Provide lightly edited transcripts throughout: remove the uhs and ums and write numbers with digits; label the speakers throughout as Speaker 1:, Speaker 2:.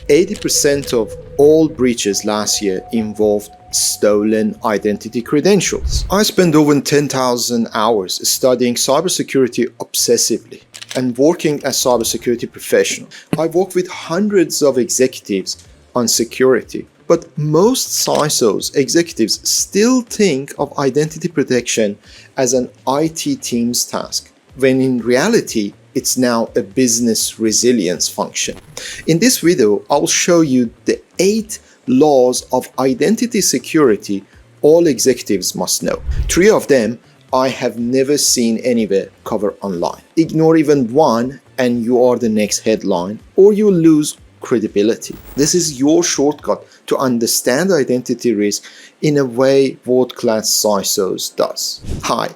Speaker 1: 80% of all breaches last year involved stolen identity credentials. I spent over 10,000 hours studying cybersecurity obsessively and working as a cybersecurity professional. I work with hundreds of executives on security, but most CISOs executives still think of identity protection as an IT team's task, when in reality, it's now a business resilience function. In this video, I will show you the 8 laws of identity security all executives must know. 3 of them I have never seen anywhere covered online. Ignore even one and you are the next headline, or you lose credibility. This is your shortcut to understand identity risk in a way world-class CISOs does. Hi,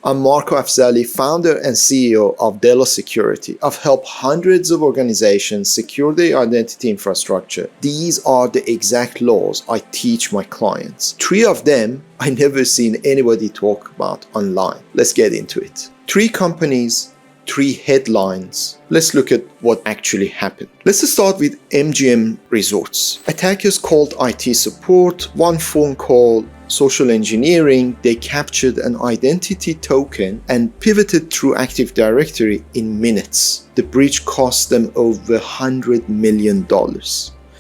Speaker 1: I'm Marco Afzali, founder and CEO of Delo Security. I've helped hundreds of organizations secure their identity infrastructure. These are the exact laws I teach my clients. 3 of them I never seen anybody talk about online. Let's get into it. 3 companies, 3 headlines. Let's look at what actually happened. Let's start with MGM Resorts. Attackers called IT support, 1 phone call, social engineering. They captured an identity token and pivoted through Active Directory in minutes. The breach cost them over $100 million.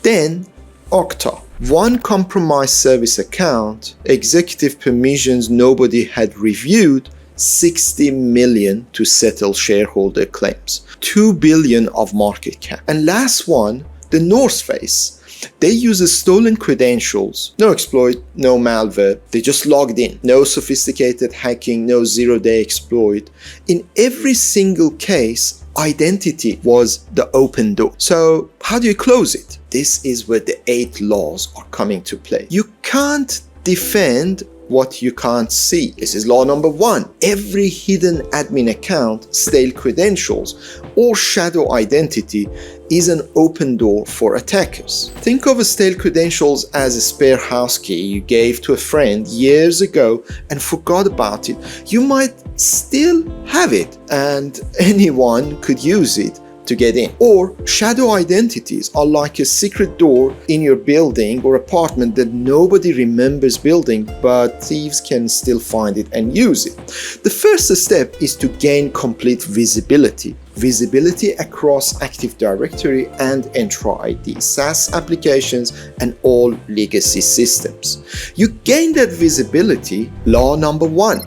Speaker 1: Then Okta. 1 compromised service account, executive permissions nobody had reviewed, $60 million to settle shareholder claims, $2 billion of market cap. And last one, the North Face. They use stolen credentials, no exploit, no malware, they just logged in. No sophisticated hacking, no zero-day exploit. In every single case, identity was the open door. So how do you close it? This is where the 8 laws are coming to play. You can't defend what you can't see. This is law number 1. Every hidden admin account, stale credentials, or shadow identity is an open door for attackers. Think of stale credentials as a spare house key you gave to a friend years ago and forgot about it. You might still have it and anyone could use it to get in. Or shadow identities are like a secret door in your building or apartment that nobody remembers building, but thieves can still find it and use it. The first step is to gain complete visibility. Visibility across Active Directory and Entra ID, SaaS applications, and all legacy systems. You gain that visibility, law number 1.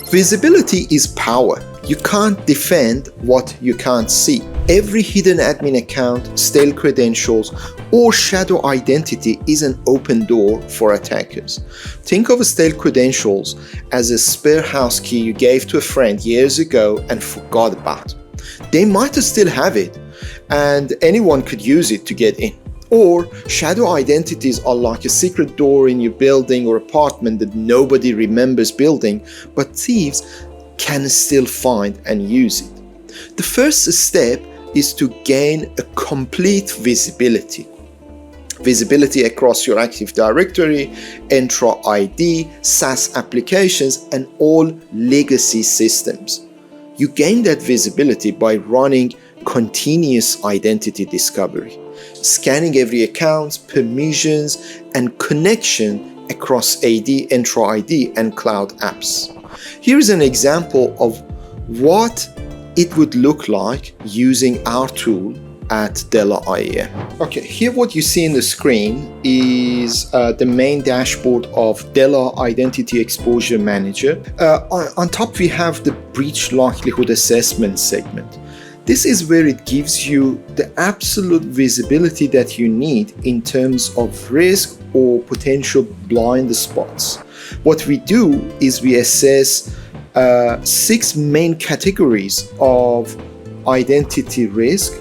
Speaker 1: Visibility is power. You can't defend what you can't see. Every hidden admin account, stale credentials, or shadow identity is an open door for attackers. Think of stale credentials as a spare house key you gave to a friend years ago and forgot about. They might still have it, and anyone could use it to get in. Or shadow identities are like a secret door in your building or apartment that nobody remembers building, but thieves can still find and use it. The first step is to gain a complete visibility. Visibility across your Active Directory, Entra ID, SaaS applications, and all legacy systems. You gain that visibility by running continuous identity discovery, scanning every account, permissions, and connection across AD, Entra ID, and cloud apps. Here is an example of what it would look like using our tool at Delo IAM. Okay, here what you see in the screen is the main dashboard of Delo Identity Exposure Manager. On top we have the breach likelihood assessment segment. This is where it gives you the absolute visibility that you need in terms of risk or potential blind spots. What we do is we assess 6 main categories of identity risk,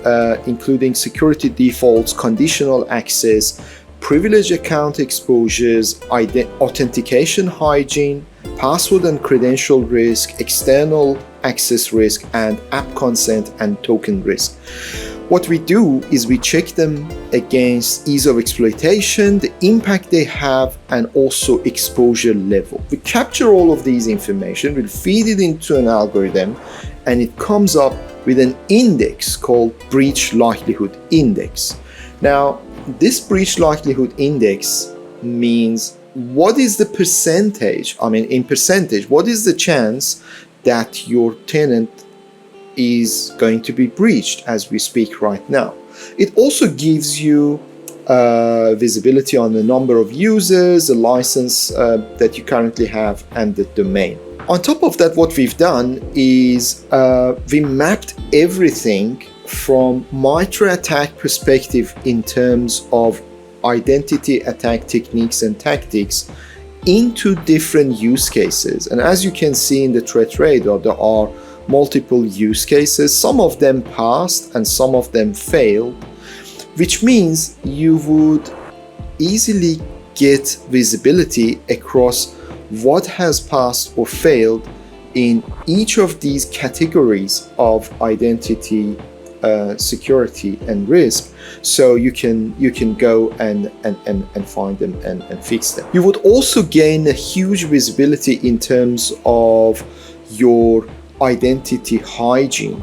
Speaker 1: including security defaults, conditional access, privileged account exposures, authentication hygiene, password and credential risk, external access risk, and app consent and token risk. What we do is we check them against ease of exploitation, the impact they have, and also exposure level. We capture all of these information, we'll feed it into an algorithm, and it comes up with an index called Breach Likelihood Index. Now, This breach likelihood index means what is the percentage, in percentage, what is the chance that your tenant is going to be breached as we speak right now. It also gives you visibility on the number of users, the license that you currently have, and the domain. On top of that, what we've done is we mapped everything from MITRE attack perspective in terms of identity attack techniques and tactics into different use cases. And as you can see in the threat radar, there are multiple use cases. Some of them passed and some of them failed, which means you would easily get visibility across what has passed or failed in each of these categories of identity security and risk, so you can go and find them and fix them. You would also gain a huge visibility in terms of your identity hygiene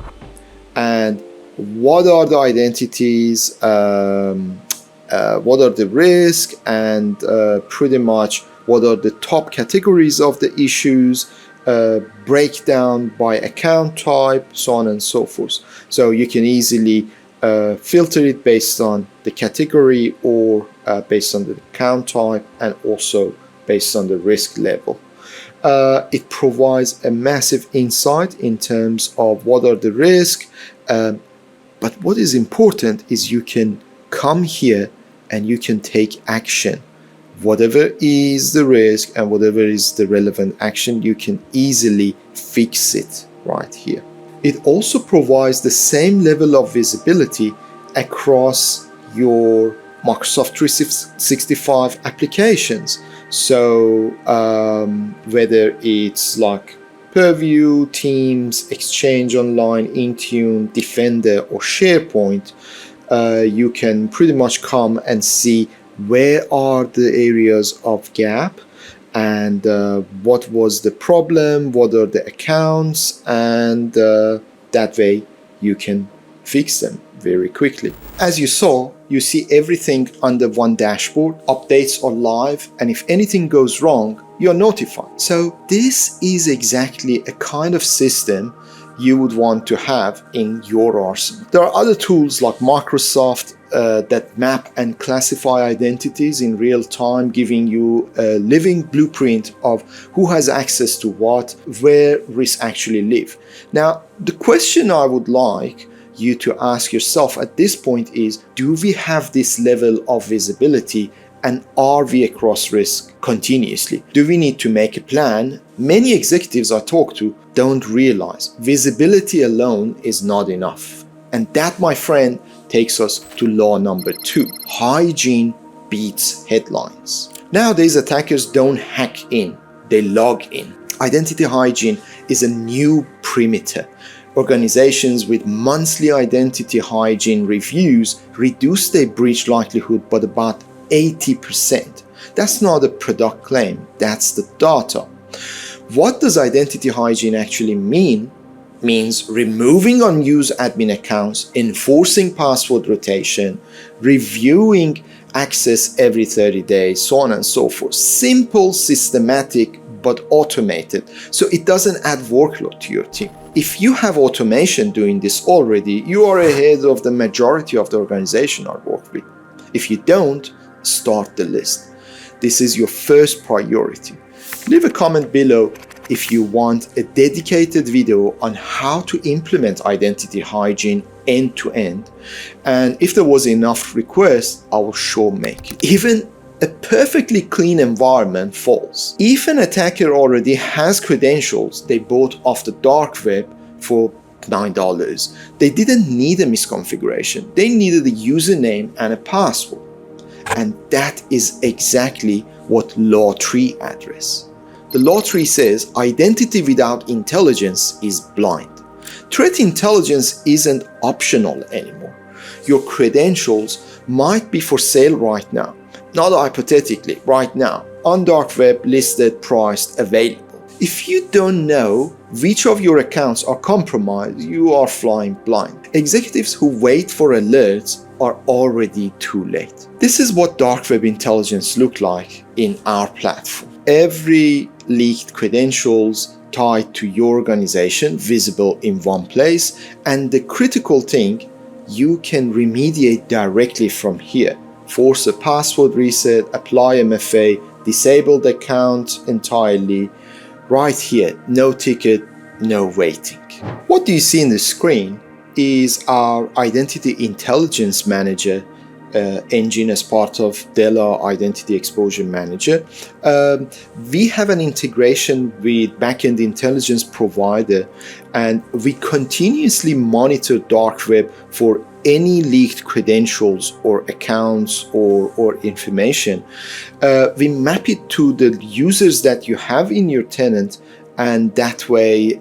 Speaker 1: and what are the identities, what are the risks, and pretty much what are the top categories of the issues, breakdown by account type, so on and so forth. So you can easily filter it based on the category or based on the account type, and also based on the risk level. It provides a massive insight in terms of what are the risks, but what is important is you can come here and you can take action. Whatever is the risk and whatever is the relevant action, you can easily fix it right here. It also provides the same level of visibility across your Microsoft 365 applications. So whether it's like Purview, Teams, Exchange Online, Intune, Defender, or SharePoint, you can pretty much come and see where are the areas of gap and what was the problem, what are the accounts, and that way you can fix them very quickly. As you saw, you see everything under one dashboard, updates are live, and if anything goes wrong, you're notified. So this is exactly a kind of system you would want to have in your arsenal. There are other tools like Microsoft that map and classify identities in real time, giving you a living blueprint of who has access to what, where risks actually live. Now, the question I would like you to ask yourself at this point is, do we have this level of visibility, and are we across risk continuously? Do we need to make a plan? Many executives I talk to don't realize visibility alone is not enough. And that, my friend, takes us to law number 2. Hygiene beats headlines. Nowadays, attackers don't hack in, they log in. Identity hygiene is a new perimeter. Organizations with monthly identity hygiene reviews reduce their breach likelihood by about 80%. That's not a product claim, that's the data. What does identity hygiene actually mean? Means removing unused admin accounts, enforcing password rotation, reviewing access every 30 days, so on and so forth. Simple, systematic, but automated, so it doesn't add workload to your team. If you have automation doing this already, you are ahead of the majority of the organization I work with. If you don't, start the list. This is your first priority. Leave a comment below if you want a dedicated video on how to implement identity hygiene end to end. And if there was enough requests, I will sure make it. Even a perfectly clean environment falls. If an attacker already has credentials they bought off the dark web for $9, they didn't need a misconfiguration. They needed a username and a password. And that is exactly what Law 3 addresses. The Law 3 says identity without intelligence is blind. Threat intelligence isn't optional anymore. Your credentials might be for sale right now, not hypothetically, right now, on dark web, listed, priced, available. If you don't know which of your accounts are compromised, you are flying blind. Executives who wait for alerts are already too late. This is what dark web intelligence look like in our platform. Every leaked credentials tied to your organization visible in one place, and the critical thing, you can remediate directly from here. Force a password reset, apply MFA, disable the account entirely, right here, no ticket, no waiting. What do you see in the screen is our Identity Intelligence Manager engine as part of Della Identity Exposure Manager. We have an integration with backend intelligence provider, and we continuously monitor dark web for any leaked credentials or accounts or information. We map it to the users that you have in your tenant, and that way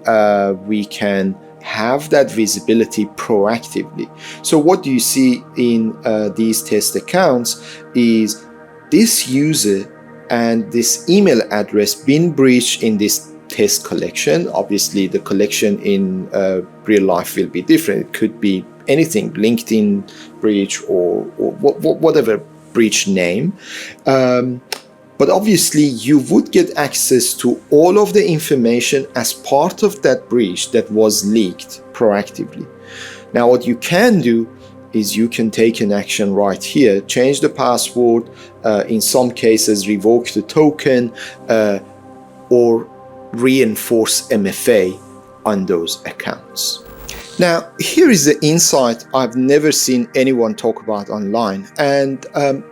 Speaker 1: we can have that visibility proactively. So what do you see in these test accounts is this user and this email address been breached in this test collection. Obviously the collection in real life will be different. It could be anything, LinkedIn breach or whatever breach name. But obviously you would get access to all of the information as part of that breach that was leaked proactively. Now what you can do is you can take an action right here, change the password, in some cases revoke the token, or reinforce MFA on those accounts. Now, here is the insight I've never seen anyone talk about online, and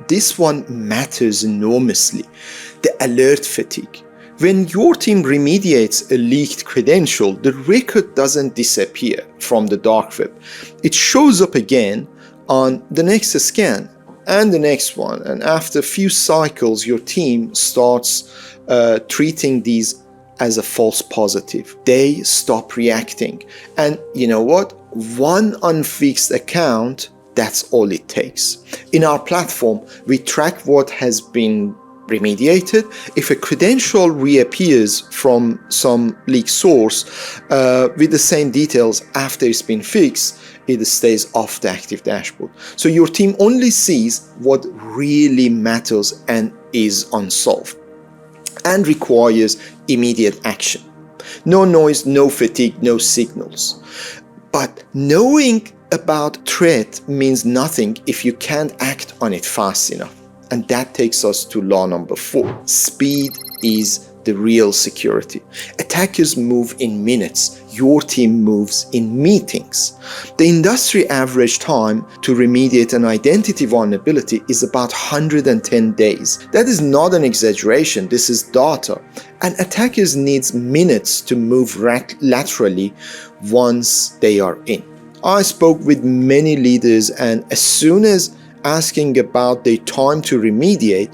Speaker 1: this one matters enormously: the alert fatigue. When your team remediates a leaked credential, the record doesn't disappear from the dark web. It shows up again on the next scan and the next one, and after a few cycles, your team starts treating these as a false positive. They stop reacting. And you know what? One unfixed account, that's all it takes. In our platform, we track what has been remediated. If a credential reappears from some leak source with the same details after it's been fixed, it stays off the active dashboard. So your team only sees what really matters and is unsolved, and requires immediate action. No noise, no fatigue, no signals. But knowing about threat means nothing if you can't act on it fast enough. And that takes us to law number 4. Speed is the real security. Attackers move in minutes. Your team moves in meetings. The industry average time to remediate an identity vulnerability is about 110 days. That is not an exaggeration. This is data. And attackers need minutes to move laterally once they are in. I spoke with many leaders, and as soon as asking about their time to remediate,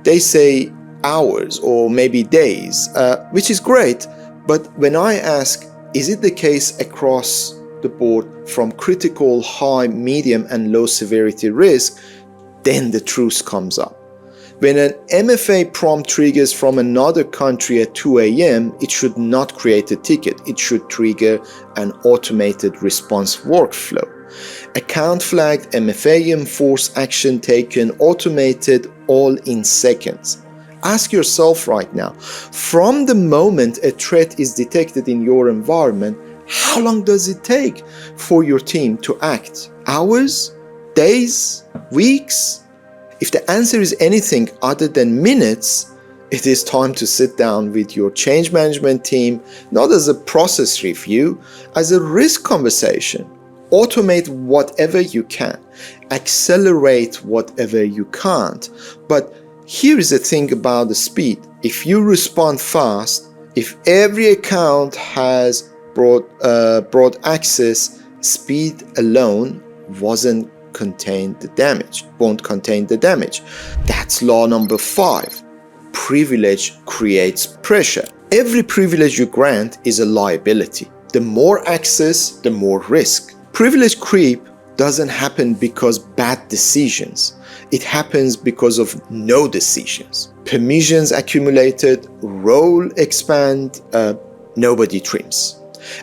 Speaker 1: they say hours or maybe days, which is great. But when I ask, is it the case across the board from critical, high, medium, and low severity risk, then the truth comes up. When an MFA prompt triggers from another country at 2 a.m., it should not create a ticket. It should trigger an automated response workflow. Account flagged, MFA enforced, action taken, automated, all in seconds. Ask yourself right now, from the moment a threat is detected in your environment, how long does it take for your team to act? Hours? Days? Weeks? If the answer is anything other than minutes, it is time to sit down with your change management team, not as a process review, as a risk conversation. Automate whatever you can, accelerate whatever you can't. But here is the thing about the speed. If you respond fast, if every account has broad access, speed alone won't contain the damage. That's law number 5. Privilege creates pressure. Every privilege you grant is a liability. The more access, the more risk. Privilege creep doesn't happen because bad decisions. It happens because of no decisions. Permissions accumulated, role expand, nobody trims.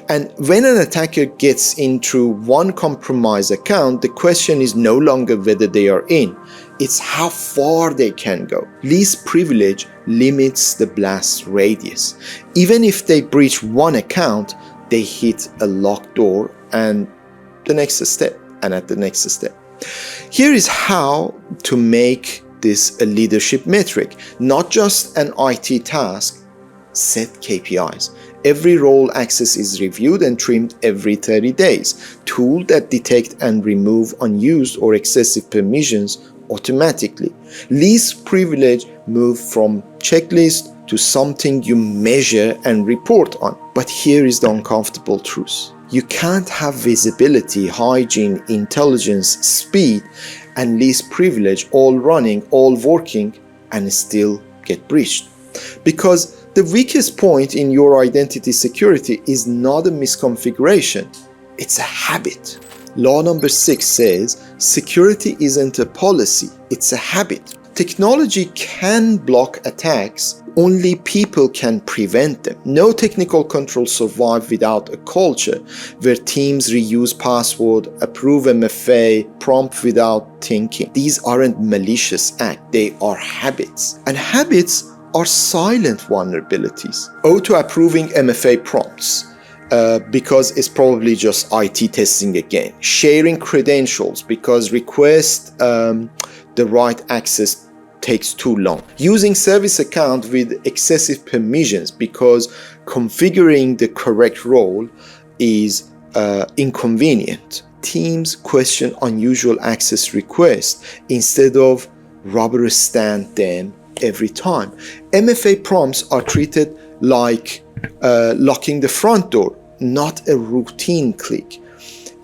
Speaker 1: And when an attacker gets in through one compromised account, the question is no longer whether they are in, it's how far they can go. Least privilege limits the blast radius. Even if they breach one account, they hit a locked door and the next step, and at the next step. Here is how to make this a leadership metric, not just an IT task. Set KPIs. Every role access is reviewed and trimmed every 30 days. Tool that detect and remove unused or excessive permissions automatically. Least privilege move from checklist to something you measure and report on. But here is the uncomfortable truth. You can't have visibility, hygiene, intelligence, speed, and least privilege all running, all working, and still get breached. Because the weakest point in your identity security is not a misconfiguration, it's a habit. Law number 6 says, security isn't a policy, it's a habit. Technology can block attacks, only people can prevent them. No technical controls survive without a culture where teams reuse password, approve MFA, prompt without thinking. These aren't malicious acts, they are habits. And habits are silent vulnerabilities. Auto-approving MFA prompts because it's probably just IT testing again. Sharing credentials because request the right access takes too long. Using service account with excessive permissions because configuring the correct role is inconvenient. Teams question unusual access requests instead of rubber stamp them every time. MFA prompts are treated like locking the front door, not a routine click.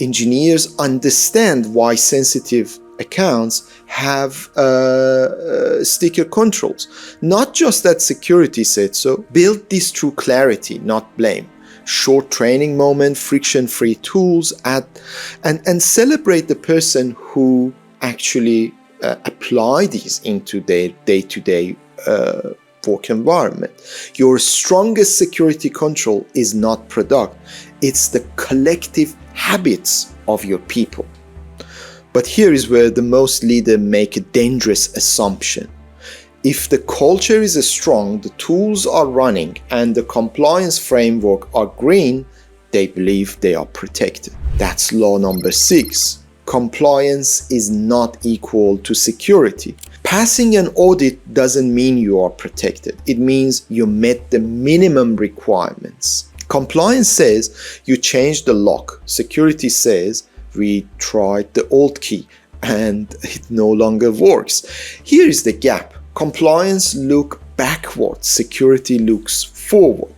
Speaker 1: Engineers understand why sensitive accounts have sticker controls. Not just that security said so. Build this through clarity, not blame. Short training moment, friction-free tools, and celebrate the person who actually apply these into their day-to-day work environment. Your strongest security control is not product, it's the collective habits of your people. But here is where the most leaders make a dangerous assumption. If the culture is strong, the tools are running, and the compliance framework are green, they believe they are protected. That's law number 6. Compliance is not equal to security. Passing an audit doesn't mean you are protected. It means you met the minimum requirements. Compliance says you changed the lock. Security says we tried the old key and it no longer works. Here is the gap. Compliance looks backward. Security looks forward.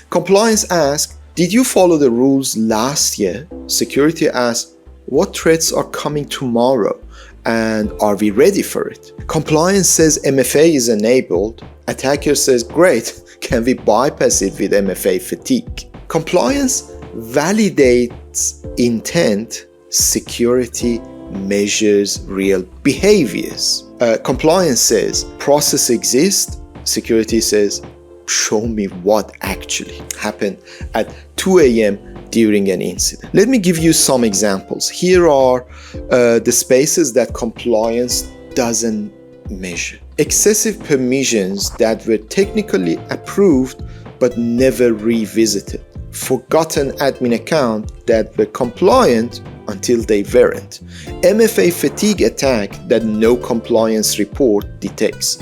Speaker 1: Compliance asks, did you follow the rules last year? Security asks, what threats are coming tomorrow and are we ready for it? Compliance says MFA is enabled. Attacker says, great, can we bypass it with MFA fatigue? Compliance validates intent. Security measures real behaviors. Compliance says process exists. Security says show me what actually happened at 2 a.m. during an incident. Let me give you some examples. Here are the spaces that compliance doesn't measure. Excessive permissions that were technically approved but never revisited. Forgotten admin account that were compliant until they weren't. MFA fatigue attack that no compliance report detects.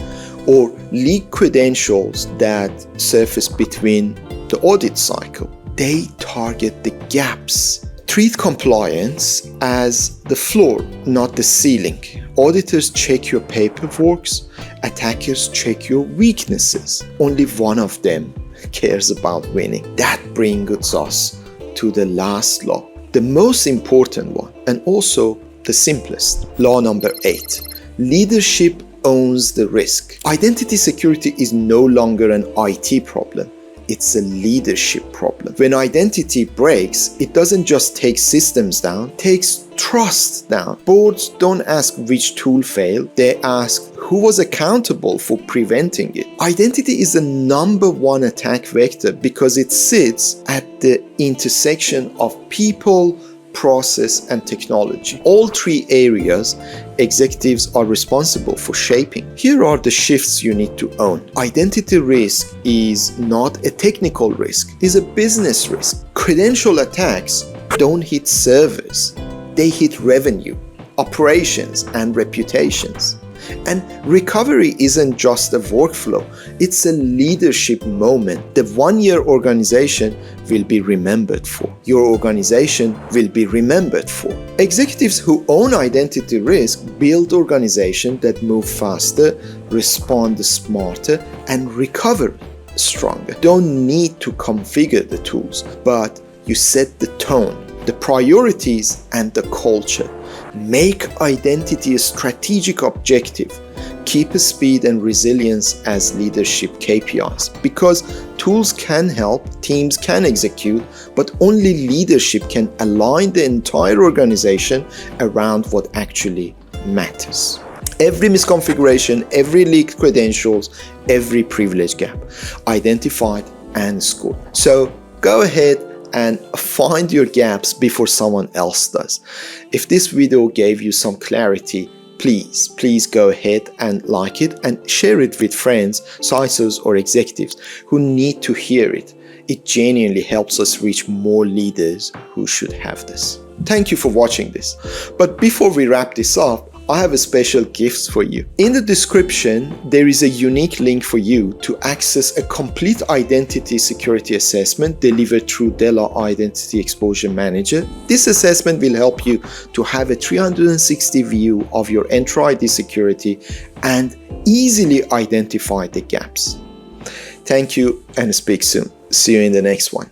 Speaker 1: Or leaked credentials that surface between the audit cycle. They target the gaps. Treat compliance as the floor, not the ceiling. Auditors check your paperwork, attackers check your weaknesses. Only one of them cares about winning. That brings us to the last law, the most important one, and also the simplest. Law number 8. Leadership owns the risk. Identity security is no longer an IT problem. it's a leadership problem. When identity breaks, it doesn't just take systems down, it takes trust down. Boards don't ask which tool failed, they ask who was accountable for preventing it. Identity is the number one attack vector because it sits at the intersection of people, process, and technology. All three areas executives are responsible for shaping. Here are the shifts you need to own. Identity risk is not a technical risk, it is a business risk. Credential attacks don't hit servers, they hit revenue, operations, and reputations. And recovery isn't just a workflow, it's a leadership moment the 1 year organization will be remembered for. Your organization will be remembered for. Executives who own identity risk build organizations that move faster, respond smarter, and recover stronger. Don't need to configure the tools, but you set the tone, the priorities, and the culture. Make identity a strategic objective. Keep speed and resilience as leadership KPIs. Because tools can help, teams can execute, but only leadership can align the entire organization around what actually matters. Every misconfiguration, every leaked credentials, every privilege gap, identified and scored. So go ahead and find your gaps before someone else does. If this video gave you some clarity, please go ahead and like it and share it with friends, CISOs, or executives who need to hear it. It genuinely helps us reach more leaders who should have this. Thank you for watching this. But before we wrap this up, I have a special gift for you. In the description, there is a unique link for you to access a complete identity security assessment delivered through Della Identity Exposure Manager. This assessment will help you to have a 360 view of your Entra ID security and easily identify the gaps. Thank you and speak soon. See you in the next one.